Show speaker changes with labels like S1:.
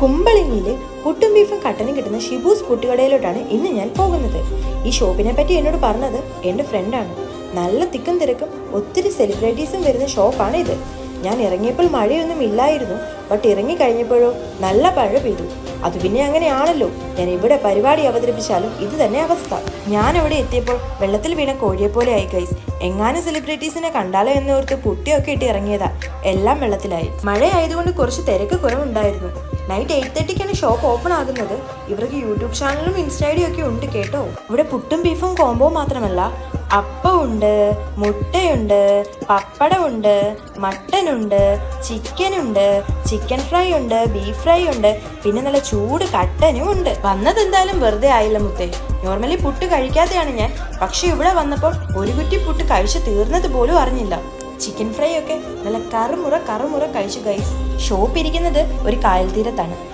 S1: കുമ്പളങ്ങിയിൽ പുട്ടും ബീഫും കട്ടനും കിട്ടുന്ന ഷിബൂസ് പുട്ടുകടയിലോട്ടാണ് ഇന്ന് ഞാൻ പോകുന്നത്. ഈ ഷോപ്പിനെ പറ്റി എന്നോട് പറഞ്ഞത് എൻ്റെ ഫ്രണ്ടാണ്. നല്ല തിക്കും തിരക്കും ഒത്തിരി സെലിബ്രിറ്റീസും വരുന്ന ഷോപ്പാണ് ഇത്. ഞാൻ ഇറങ്ങിയപ്പോൾ മഴയൊന്നും ഇല്ലായിരുന്നു, ബട്ട് ഇറങ്ങിക്കഴിഞ്ഞപ്പോഴോ നല്ല മഴ പെയ്തു. അത് പിന്നെ അങ്ങനെയാണല്ലോ, ഞാൻ ഇവിടെ പരിപാടി അവതരിപ്പിച്ചാലും ഇത് തന്നെ അവസ്ഥ. ഞാൻ അവിടെ എത്തിയപ്പോൾ വെള്ളത്തിൽ വീണ കോഴിയെ പോലെ ആയി ഗൈസ്. എങ്ങാനും സെലിബ്രിറ്റീസിനെ കണ്ടാലോ എന്നോർത്ത് പുട്ടിയൊക്കെ ഇട്ട് ഇറങ്ങിയതാ, എല്ലാം വെള്ളത്തിലായി. മഴയായതുകൊണ്ട് കുറച്ച് തിരക്ക് കുറവുണ്ടായിരുന്നു. നൈറ്റ് 8:30ക്കാണ് ഷോപ്പ് ഓപ്പൺ ആകുന്നത്. ഇവർക്ക് യൂട്യൂബ് ചാനലും ഇൻസ്റ്റൈഡിയും ഒക്കെ ഉണ്ട് കേട്ടോ. ഇവിടെ പുട്ടും ബീഫും കോംബോ മാത്രമല്ല, അപ്പമുണ്ട്, മുട്ടയുണ്ട്, പപ്പടമുണ്ട്, മട്ടനുണ്ട്, ചിക്കനുണ്ട്, ചിക്കൻ ഫ്രൈ ഉണ്ട്, ബീഫ് ഫ്രൈ ഉണ്ട്, പിന്നെ നല്ല ചൂട് കട്ടനും ഉണ്ട്. വന്നത് എന്തായാലും വെറുതെ ആയില്ല മുത്തേ. നോർമലി പുട്ട് കഴിക്കാതെയാണ് ഞാൻ, പക്ഷെ ഇവിടെ വന്നപ്പോൾ ഒരു കുറ്റി പുട്ട് കഴിച്ച് തീർന്നത് പോലും അറിഞ്ഞില്ല. ചിക്കൻ ഫ്രൈ ഒക്കെ നല്ല കറുമുറ കഴിച്ചു ഗൈസ്. ഷോപ്പ് ഇരിക്കുന്നത് ഒരു കായൽ തീരത്താണ്.